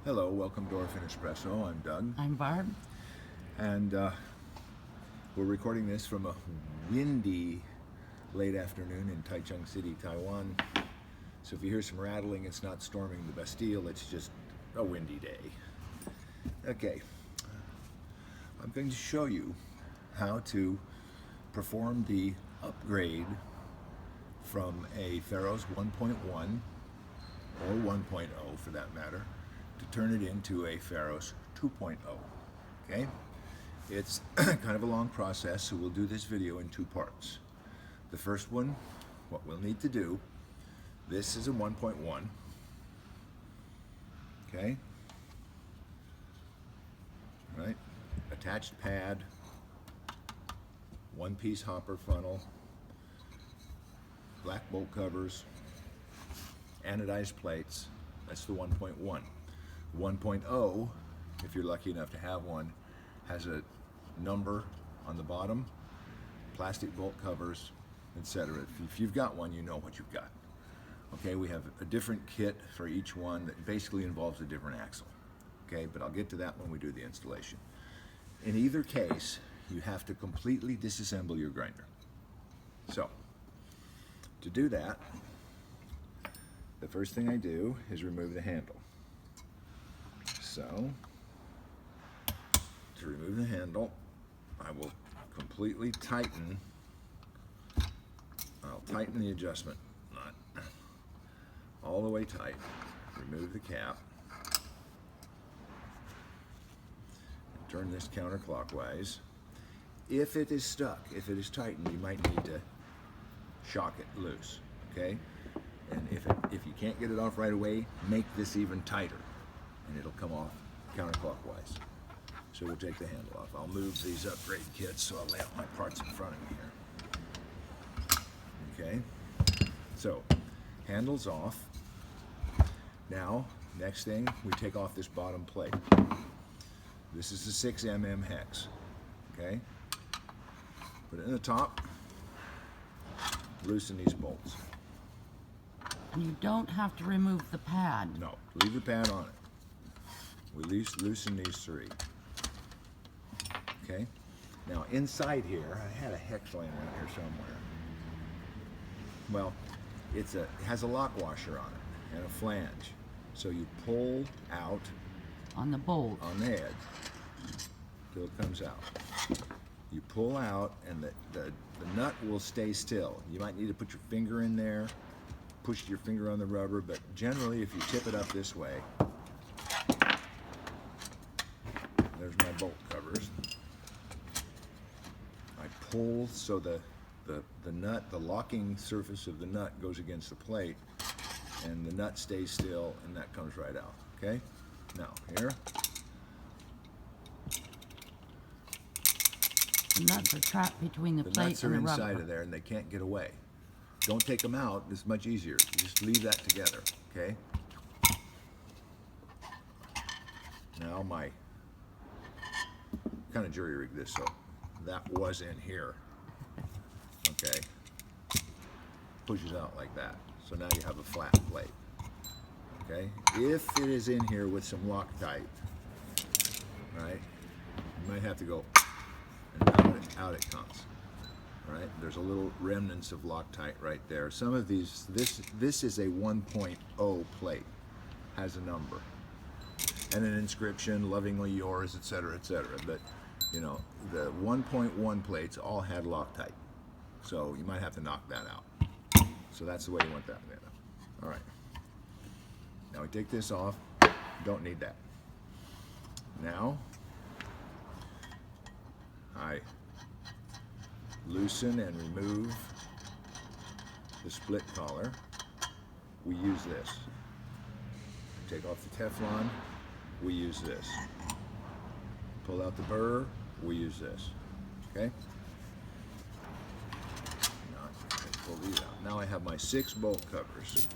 Hello, welcome to Orphan Espresso. I'm Doug. I'm Barb. And we're recording this from a windy late afternoon in Taichung City, Taiwan. So if you hear some rattling, it's not storming the Bastille, it's just a windy day. Okay, I'm going to show you how to perform the upgrade from a Pharos 1.1 or 1.0 for that matter, to turn it into a Pharos 2.0. Okay? It's kind of a long process, so we'll do this video in two parts. The first one, what we'll need to do, this is a 1.1. Okay? Right? Attached pad, one-piece hopper funnel, black bolt covers, anodized plates. That's the 1.1. 1.0, if you're lucky enough to have one, has a number on the bottom, plastic bolt covers, etc. If you've got one, you know what you've got. Okay, we have a different kit for each one that basically involves a different axle. Okay, but I'll get to that when we do the installation. In either case, you have to completely disassemble your grinder. So, to do that, the first thing I do is remove the handle. So, to remove the handle, I will completely tighten. I'll tighten the adjustment nut all the way tight. Remove the cap. And turn this counterclockwise. If it is stuck, if it is tightened, you might need to shock it loose. Okay? And if you can't get it off right away, make this even tighter, and it'll come off counterclockwise. So we'll take the handle off. I'll move these upgrade kits, so I'll lay out my parts in front of me here. Okay, so handle's off. Now, next thing, we take off this bottom plate. This is the 6mm hex. Okay, put it in the top, loosen these bolts. You don't have to remove the pad. No, leave the pad on it. We loosen these three. Okay? Now inside here, I had a hex laying around here somewhere. Well, it has a lock washer on it and a flange. So you pull out On the bolt. on the edge till it comes out. You pull out and the nut will stay still. You might need to put your finger in there, push your finger on the rubber, but generally if you tip it up this way, there's my bolt covers. I pull so the nut, the locking surface of the nut goes against the plate, and the nut stays still, and that comes right out. Okay? Now, here. The nuts are trapped between the The plate nuts and are the rubber. inside of there, and they can't get away. Don't take them out, it's much easier. Just leave that together, okay? Now my, kind of jury rigged this, so that was in here, okay? Pushes out like that. So now you have a flat plate, okay? If it is in here with some Loctite, right, you might have to go, and out it comes. Right, there's a little remnants of Loctite right there. Some of these, this is a 1.0 plate, has a number and an inscription, lovingly yours, etc., etc. But you know, the 1.1 plates all had Loctite, so you might have to knock that out. So that's the way you want that. All right. Now we take this off. Don't need that. Now I loosen and remove the split collar. We use this. Take off the Teflon. We use this. Pull out the burr. We use this. Okay? Now I pull these out. Now I have my 6 bolt covers,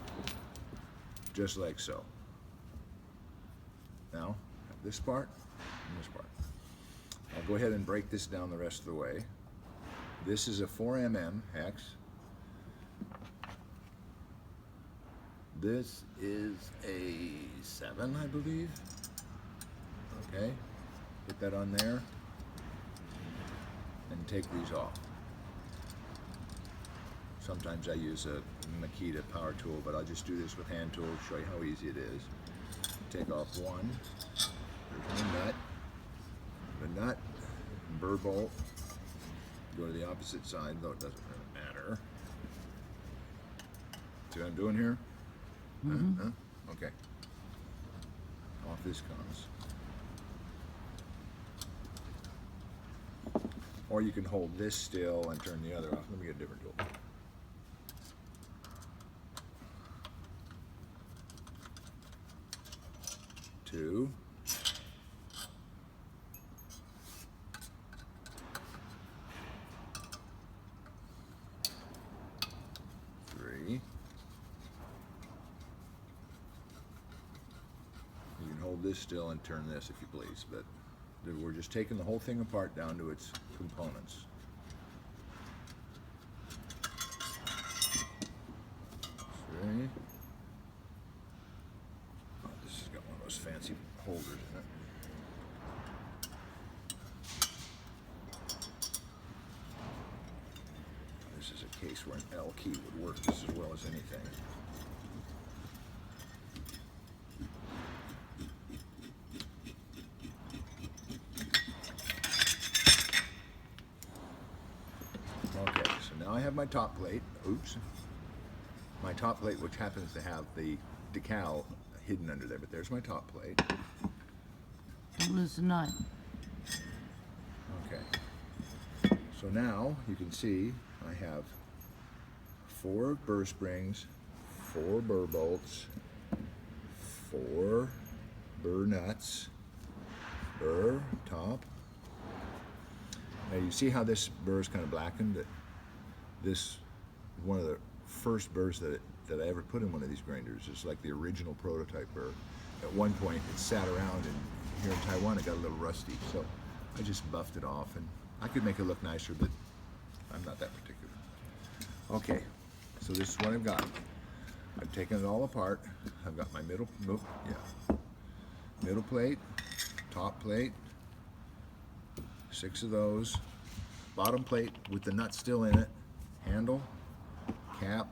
just like so. Now I have this part and this part. I'll go ahead and break this down the rest of the way. This is a 4mm hex. This is a 7, I believe. Okay, put that on there and take these off. Sometimes I use a Makita power tool, but I'll just do this with hand tools, show you how easy it is. Take off one, there's the nut, burr bolt, go to the opposite side, though it doesn't really matter. See what I'm doing here? Mm-hmm. Okay. Off this comes. Or you can hold this still and turn the other off. Let me get a different tool. Two. Three. You can hold this still and turn this if you please, but we're just taking the whole thing apart down to its components. Three. Oh, this has got one of those fancy holders in it. This is a case where an L key would work just as well as anything. Okay, so now I have my top plate. Oops. My top plate, which happens to have the decal hidden under there, but there's my top plate. Don't lose the nut. Okay. So now you can see I have 4 burr springs, 4 burr bolts, 4 burr nuts, burr top. Now you see how this burr is kind of blackened? This is one of the first burrs that I ever put in one of these grinders. It's like the original prototype burr. At one point it sat around, and here in Taiwan it got a little rusty, so I just buffed it off, and I could make it look nicer, but I'm not that particular. Okay, so this is what I've got. I've taken it all apart. I've got my middle plate, top plate, 6 of those, bottom plate with the nut still in it, handle, cap.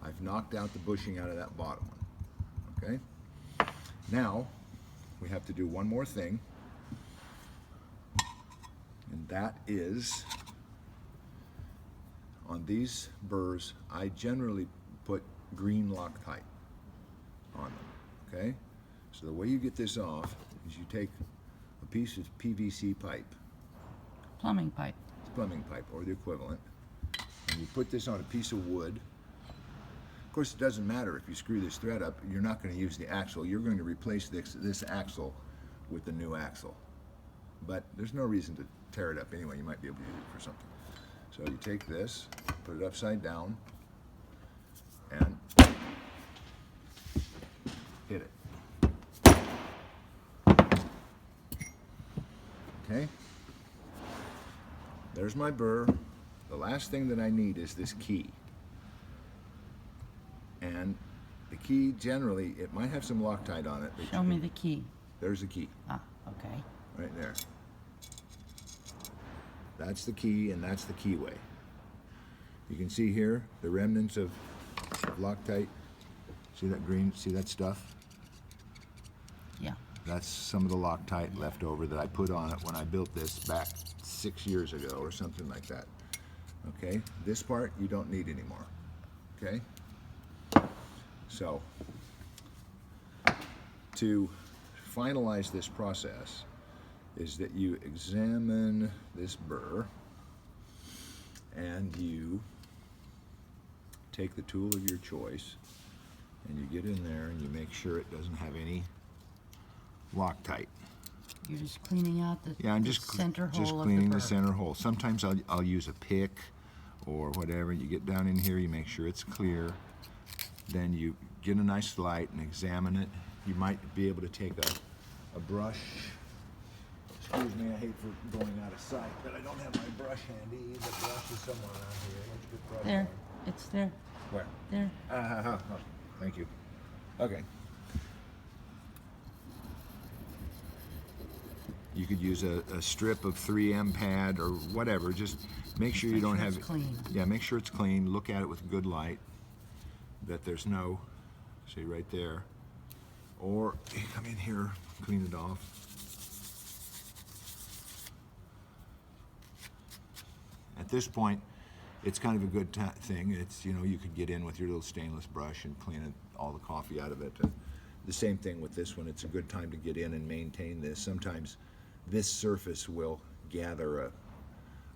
I've knocked out the bushing out of that bottom one. Okay? Now we have to do one more thing, and that is on these burrs I generally put green Loctite on them. Okay? So the way you get this off is you take a piece of PVC pipe, Plumbing pipe. it's plumbing pipe or the equivalent, and you put this on a piece of wood. Of course, it doesn't matter if you screw this thread up, you're not going to use the axle. You're going to replace this axle with the new axle. But there's no reason to tear it up anyway. You might be able to use it for something. So you take this, put it upside down, and hit it. Okay? There's my burr. The last thing that I need is this key. And the key, generally, it might have some Loctite on it. Show me the key. There's the key. Ah, okay. Right there. That's the key, and that's the keyway. You can see here the remnants of Loctite. See that green? See that stuff? Yeah. That's some of the Loctite left over that I put on it when I built this back 6 years ago or something like that. Okay? This part you don't need anymore. Okay? So, to finalize this process is that you examine this burr and you take the tool of your choice and you get in there and you make sure it doesn't have any Loctite. You're just cleaning out the, Yeah, I'm the just center hole of cleaning the the burr. center hole. Sometimes I'll use a pick or whatever. You get down in here, you make sure it's clear. Then you get a nice light and examine it. You might be able to take a brush. Excuse me, I hate for going out of sight, but I don't have my brush handy. The brush is somewhere around here. Let's get the brush There. on. It's there. Where? There. Oh, thank you. Okay. You could use a strip of 3M pad or whatever. Just make sure you don't have it's clean. Yeah, make sure it's clean. Look at it with good light. That there's no, see right there. Or come in here, clean it off. At this point, it's kind of a good thing. It's, you know, you could get in with your little stainless brush and clean all the coffee out of it. And the same thing with this one. It's a good time to get in and maintain this. Sometimes this surface will gather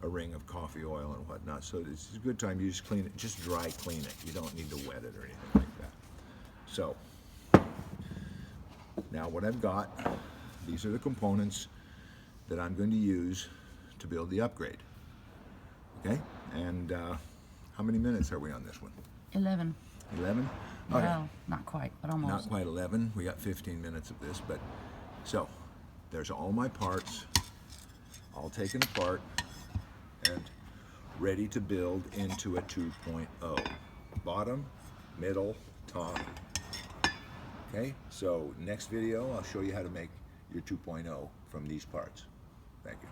a ring of coffee oil and whatnot. So it's a good time. You just clean it, just dry clean it. You don't need to wet it or anything like that. So now what I've got, these are the components that I'm going to use to build the upgrade. Okay, and how many minutes are we on this one? 11. 11? Okay. Well, not quite, but almost. Not quite 11. We got 15 minutes of this, but so there's all my parts, all taken apart and ready to build into a 2.0. Bottom, middle, top. Okay, so next video I'll show you how to make your 2.0 from these parts. Thank you.